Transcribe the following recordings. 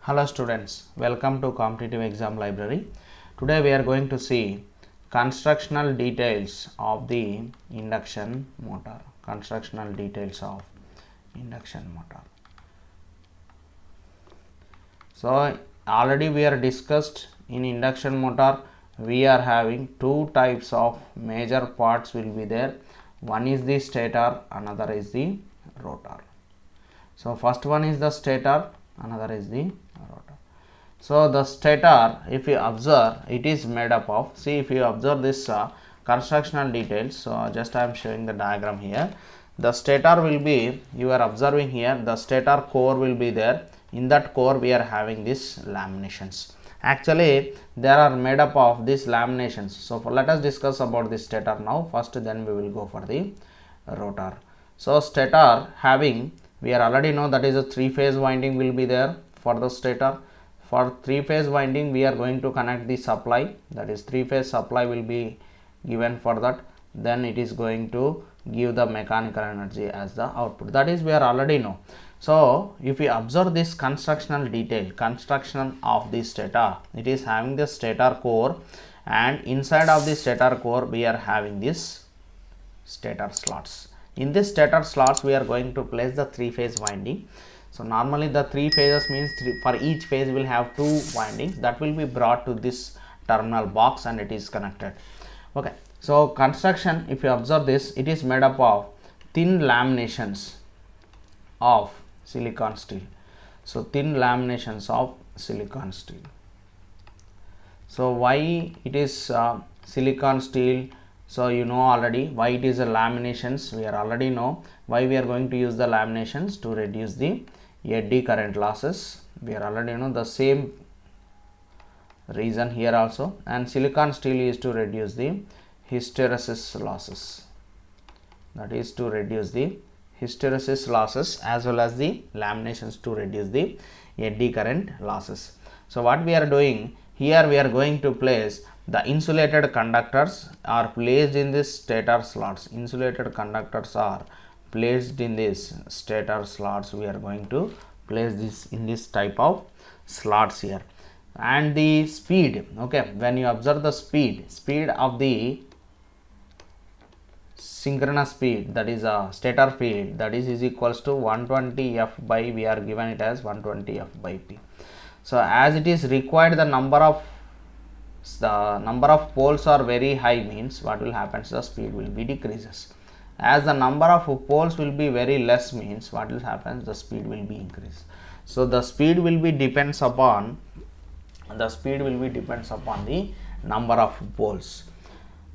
Hello students, welcome to competitive exam library. Today we are going to see constructional details of the induction motor. Constructional details of induction motor. So already we are discussed in induction motor we are having two types of major parts will be there. One is the stator, another is the rotor. So first one is the stator, another is the rotor. So the stator, if you observe, it is made up of, see if you observe this constructional details, so just I am showing the diagram here. The stator will be, you are observing here, the stator core will be there. In that core we are having these laminations. Actually they are made up of these laminations. So let us discuss about the stator now first, then we will go for the rotor. So stator having, we are already know that is a three-phase winding will be there for the stator. For three-phase winding we are going to connect the supply, that is three-phase supply will be given for that, then it is going to give the mechanical energy as the output, that is we are already know. So if we observe this constructional detail, construction of the stator, it is having the stator core, and inside of the stator core we are having this stator slots. In this stator slots we are going to place the three-phase winding. So normally the three phases means for each phase will have two windings that will be brought to this terminal box and it is connected. Okay, so construction, if you observe this, it is made up of thin laminations of silicon steel. So thin laminations of silicon steel. So why it is silicon steel? So you know already why it is a laminations, we are already know why we are going to use the laminations, to reduce the eddy current losses. We are already know the same reason here also, and silicon steel is to reduce the hysteresis losses, that is to reduce the hysteresis losses, as well as the laminations to reduce the eddy current losses. So what we are doing here, we are going to place the insulated conductors are placed in this stator slots. Insulated conductors are placed in this stator slots. We are going to place this in this type of slots here. And the speed, okay, when you observe the speed of the synchronous speed, that is a stator speed, that is equals to 120 f by, we are given it as 120 f by p. So as it is required, the number of poles are very high, means what will happen, the speed will be decreases. As the number of poles will be very less, means what will happen, the speed will be increased. So the speed will be depends upon the number of poles.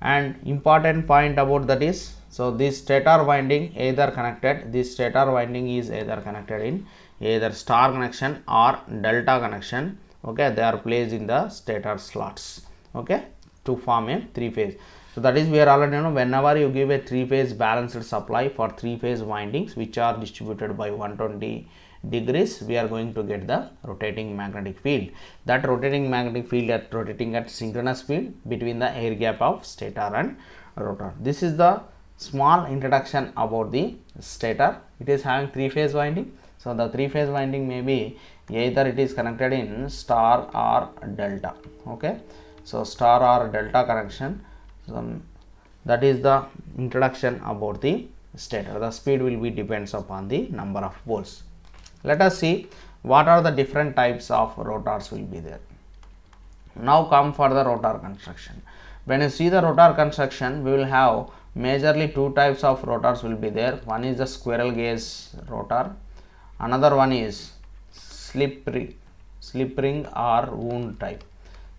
And important point about that is, so this stator winding either connected, this stator winding is either connected in either star connection or delta connection. Okay, they are placed in the stator slots, okay, to form a three-phase. So that is we are already know, whenever you give a three-phase balanced supply for three-phase windings which are distributed by 120 degrees, we are going to get the rotating magnetic field. That rotating magnetic field at rotating at synchronous speed between the air gap of stator and rotor. This is the small introduction about the stator. It is having three-phase winding. So the three-phase winding may be either it is connected in star or delta. Okay, so star or delta connection. So that is the introduction about the stator. The speed will be depends upon the number of poles. Let us see what are the different types of rotors will be there. Now come for the rotor construction. When you see the rotor construction, we will have majorly two types of rotors will be there. One is the squirrel gauge rotor, another one is slip ring or wound type.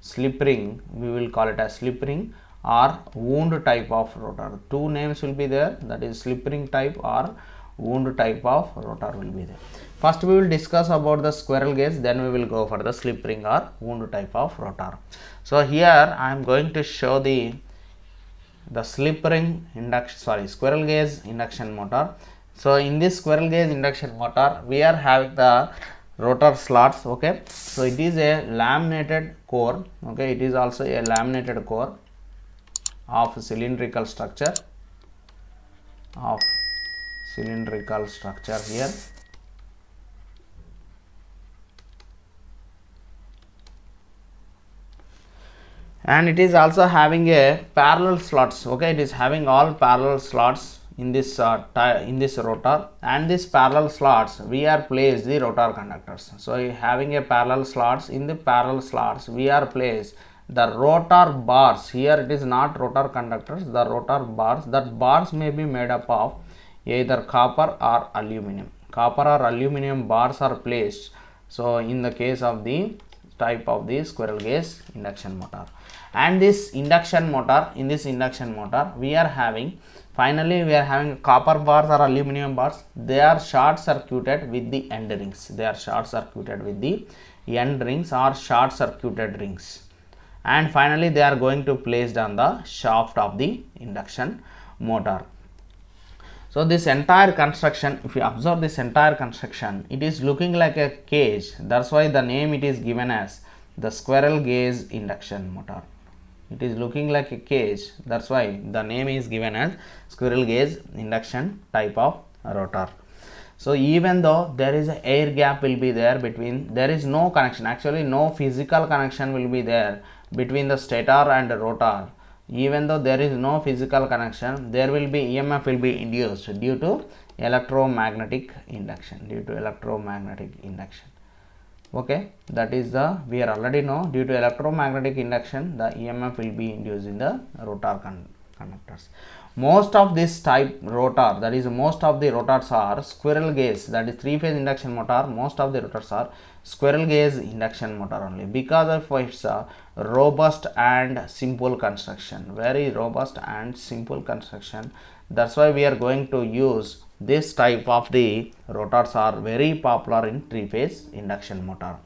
Slip ring, we will call it as slip ring or wound type of rotor. Two names will be there, that is slip ring type or wound type of rotor will be there. First we will discuss about the squirrel gauge, then we will go for the slip ring or wound type of rotor. So here I am going to show the slip ring squirrel gauge induction motor. So in this squirrel gauge induction motor, we are having the rotor slots. Okay, so it is a laminated core. Okay, it is also a laminated core of cylindrical structure here. and it is also having a parallel slots. Okay, it is having all parallel slots in this rotor, and this parallel slots we are placed the rotor conductors. So having a parallel slots, in the parallel slots we are placed the rotor bars. Here it is not rotor conductors, the rotor bars. That bars may be made up of either copper or aluminum. Copper or aluminum bars are placed. So in the case of the type of the squirrel cage induction motor. And this induction motor, in this induction motor we are having, finally we are having copper bars or aluminum bars. They are short circuited with the end rings. They are short circuited with the end rings or short circuited rings, and finally they are going to placed on the shaft of the induction motor. So this entire construction, if you observe this entire construction, it is looking like a cage. That's why the name it is given as the squirrel cage induction motor. It is looking like a cage. That's why the name is given as squirrel cage induction type of rotor. So even though there is an air gap will be there between, there is no connection, actually no physical connection will be there between the stator and the rotor. Even though there is no physical connection, there will be EMF will be induced due to electromagnetic induction. Okay, that is the, we are already know, due to electromagnetic induction the EMF will be induced in the rotor conductors. Most of this type rotor, that is most of the rotors are squirrel cage, that is 3-phase induction motor. Most of the rotors are squirrel cage induction motor only, because of its robust and simple construction, very robust and simple construction. That's why we are going to use this type of the rotors are very popular in 3-phase induction motor.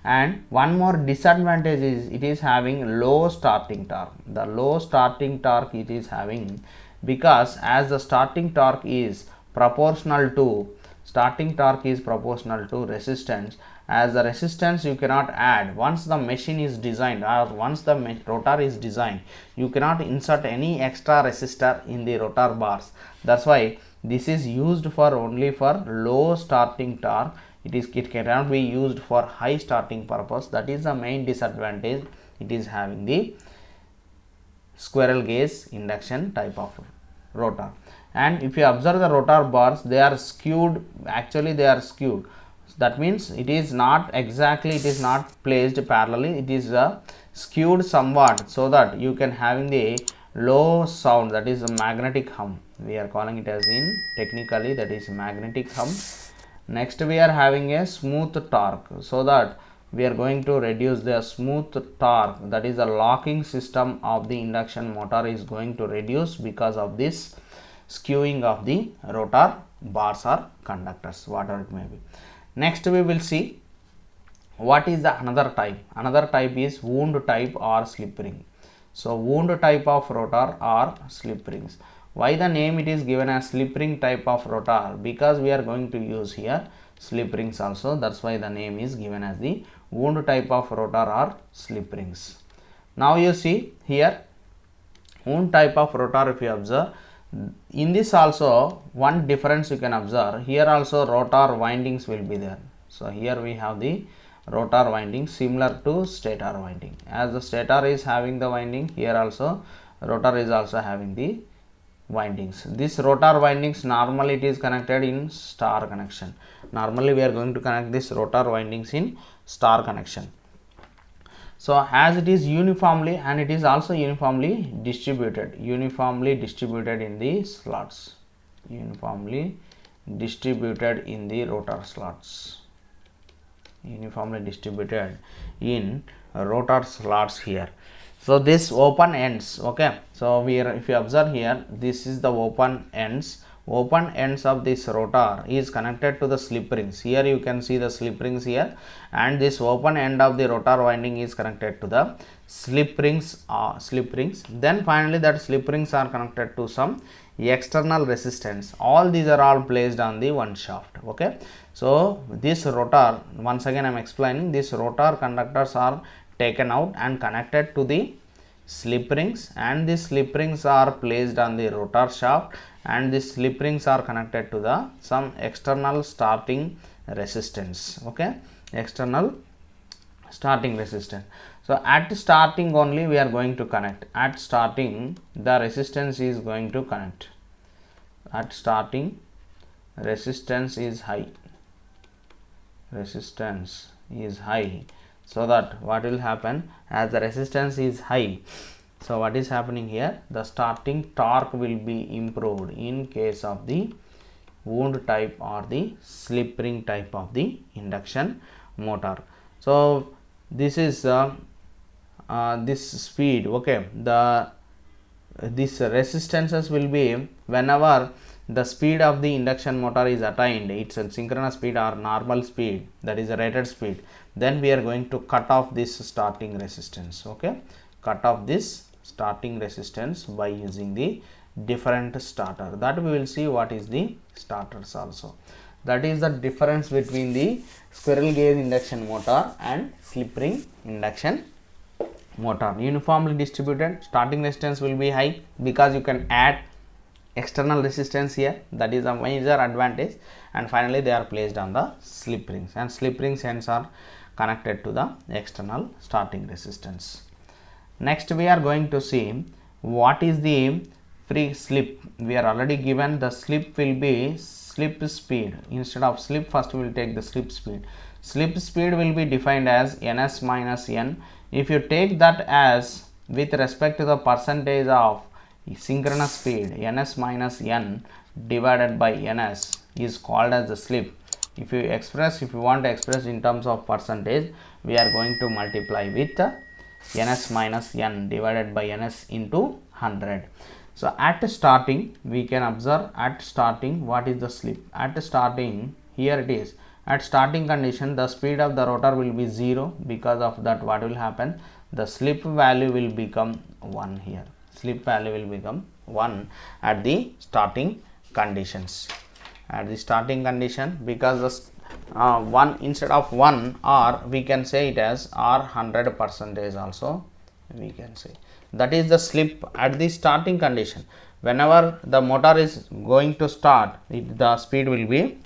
And one more disadvantage is it is having low starting torque. The low starting torque it is having, because as the starting torque is proportional to resistance. As the resistance you cannot add, once the machine is designed or once the rotor is designed, you cannot insert any extra resistor in the rotor bars. That's why this is used for only for low starting torque. It cannot be used for high starting purpose. That is the main disadvantage it is having the squirrel cage induction type of rotor. And if you observe the rotor bars, they are skewed. Actually they are skewed. That means it is not exactly, it is not placed parallelly, it is skewed somewhat, so that you can having the low sound, that is a magnetic hum. We are calling it as in technically, that is magnetic hum. Next we are having a smooth torque, so that we are going to reduce the smooth torque, that is the locking system of the induction motor is going to reduce because of this skewing of the rotor bars or conductors, whatever it may be. Next we will see what is the another type. Another type is wound type or slip ring. So wound type of rotor or slip rings. Why the name it is given as slip ring type of rotor? Because we are going to use here slip rings also. That's why the name is given as the wound type of rotor or slip rings. Now you see here wound type of rotor, if you observe, in this also one difference you can observe. Here also rotor windings will be there. So here we have the rotor winding similar to stator winding. As the stator is having the winding, here also rotor is also having the windings. This rotor windings normally it is connected in star connection. Normally we are going to connect this rotor windings in star connection. So as it is uniformly, and it is also uniformly distributed in the slots, uniformly distributed in the rotor slots, uniformly distributed in rotor slots here. So this open ends, okay. So we are, if you observe here, this is the open ends of this rotor is connected to the slip rings. Here you can see the slip rings here, and this open end of the rotor winding is connected to the slip rings. Then finally that slip rings are connected to some external resistance. All these are all placed on the one shaft, okay. So this rotor, once again I am explaining, this rotor conductors are taken out and connected to the slip rings, and these slip rings are placed on the rotor shaft, and these slip rings are connected to the some external starting resistance, okay, external starting resistance. So at starting only we are going to connect. At starting the resistance is going to connect. At starting resistance is high. Resistance is high. So that what will happen, as the resistance is high, so what is happening here, the starting torque will be improved in case of the wound type or the slip ring type of the induction motor. So this is this speed, okay, this resistances will be whenever the speed of the induction motor is attained, it's a synchronous speed or normal speed, that is a rated speed, then we are going to cut off this starting resistance, okay, cut off this starting resistance by using the different starter. That we will see what is the starters also. That is the difference between the squirrel cage induction motor and slip ring induction motor. Uniformly distributed, starting resistance will be high because you can add external resistance here, that is a major advantage, and finally they are placed on the slip rings, and slip rings ends are connected to the external starting resistance. Next we are going to see what is the free slip. We are already given the slip will be slip speed. Instead of slip, first we will take the slip speed. Slip speed will be defined as ns minus n. If you take that as with respect to the percentage of synchronous speed, ns minus n divided by ns is called as the slip. If you want to express in terms of percentage, we are going to multiply with ns minus n divided by ns into 100. So at starting we can observe, at starting what is the slip. At starting, here it is, at starting condition the speed of the rotor will be 0. Because of that what will happen, the slip value will become 1 here. Slip value will become 1 at the starting conditions. At the starting condition, because the 1 instead of 1, or we can say it as or 100% also we can say. That is the slip at the starting condition. Whenever the motor is going to start, the speed will be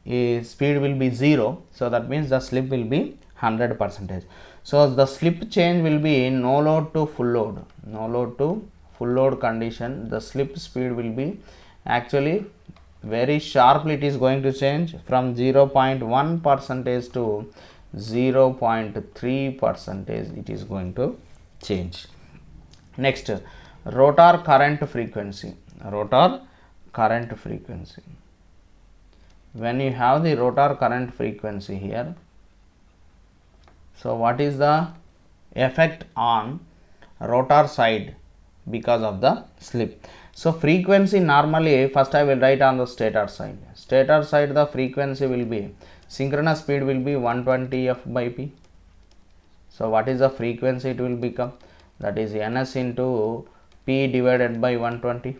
0. So that means the slip will be 100%. So the slip change will be no load to full load. No load to full load condition, the slip speed will be actually very sharply, it is going to change from 0.1% to 0.3%, it is going to change. Next, rotor current frequency. Rotor current frequency. When you have the rotor current frequency here, so what is the effect on rotor side because of the slip? So frequency normally, first I will write on the stator side. Stator side the frequency will be, synchronous speed will be 120 f by p. So what is the frequency it will become? That is ns into p divided by 120.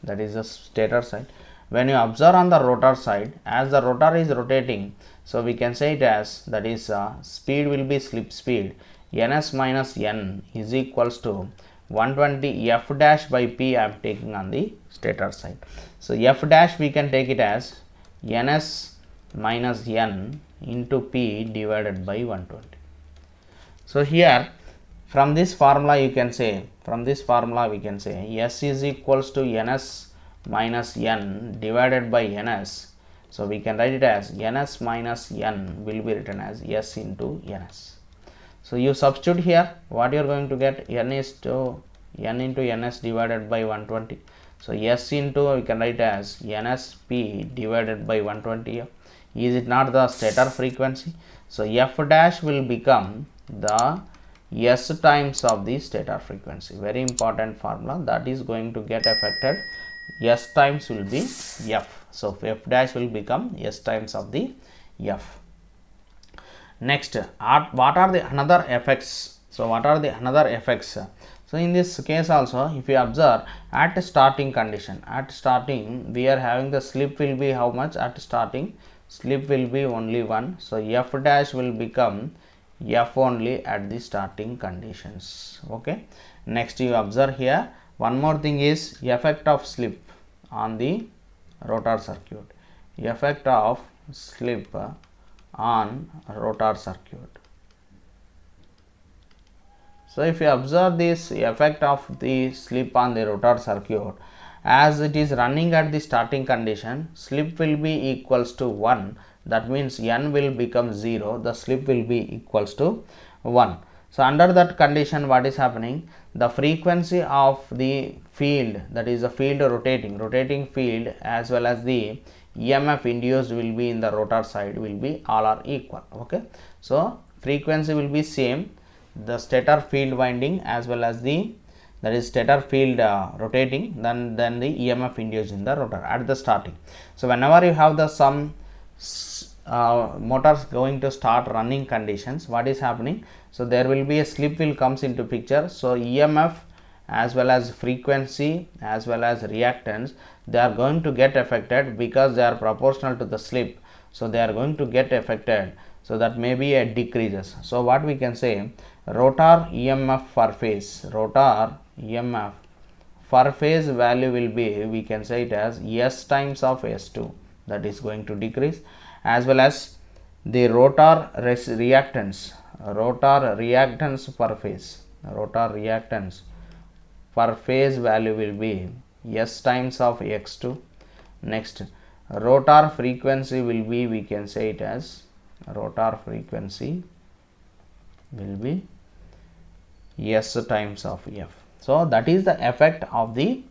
That is the stator side. When you observe on the rotor side, as the rotor is rotating, so we can say it as, that is speed will be slip speed, ns minus n is equals to 120 f dash by p. I am taking on the stator side. So f dash we can take it as ns minus n into p divided by 120. So here from this formula you can say, s is equals to ns minus n divided by ns. So we can write it as ns minus n will be written as s into ns. So you substitute here, what you are going to get, n into ns divided by 120. So s into, we can write as ns p divided by 120 f. Is it not the stator frequency? So f dash will become the s times of the stator frequency. Very important formula that is going to get affected. S times will be f. So f dash will become s times of the f. Next, what are the another effects? So what are the another effects? So in this case also, if you observe at starting condition, at starting we are having the slip will be how much? At starting slip will be only 1. So f dash will become f only at the starting conditions. Okay. Next you observe here, one more thing is effect of slip on the rotor circuit. Effect of slip on rotor circuit. So if you observe this effect of the slip on the rotor circuit, as it is running at the starting condition, slip will be equals to 1. That means n will become 0, the slip will be equals to 1. So under that condition, what is happening? The frequency of the field, that is the field rotating field, as well as the EMF induced will be in the rotor side, will be all are equal. Okay, so frequency will be same, the stator field winding as well as the, that is stator field rotating, then the EMF induced in the rotor at the starting. So whenever you have the some motors going to start running conditions, what is happening? So there will be a slip will comes into picture. So EMF as well as frequency as well as reactance, they are going to get affected because they are proportional to the slip. So they are going to get affected. So that may be a decreases. So what we can say, rotor EMF per phase, rotor EMF per phase value will be, we can say it as S times of S2, that is going to decrease, as well as the rotor reactance per phase, rotor reactance per phase value will be S times of X2. Next, rotor frequency will be, we can say it as rotor frequency will be S times of F. So that is the effect of the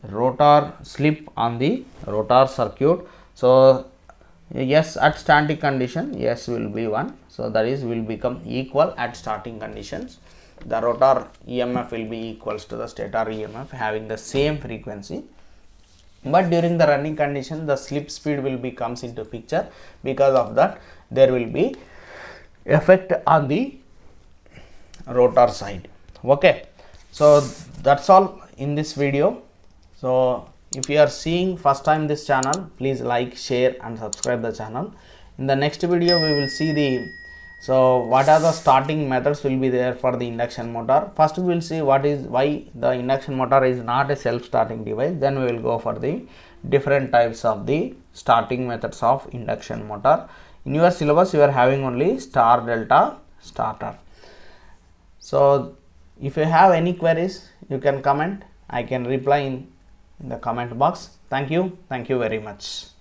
rotor slip on the rotor circuit. So S at static condition, S will be 1. So that is will become equal at starting conditions. The rotor EMF will be equals to the stator EMF having the same frequency. But during the running condition, the slip speed will be comes into picture. Because of that, there will be effect on the rotor side. Okay, so that's all in this video. So if you are seeing first time this channel, please like, share and subscribe the channel. In the next video, we will see the, so what are the starting methods will be there for the induction motor. First we will see what is, why the induction motor is not a self starting device. Then we will go for the different types of the starting methods of induction motor. In your syllabus you are having only star delta starter. So if you have any queries, you can comment. I can reply in the comment box. Thank you very much.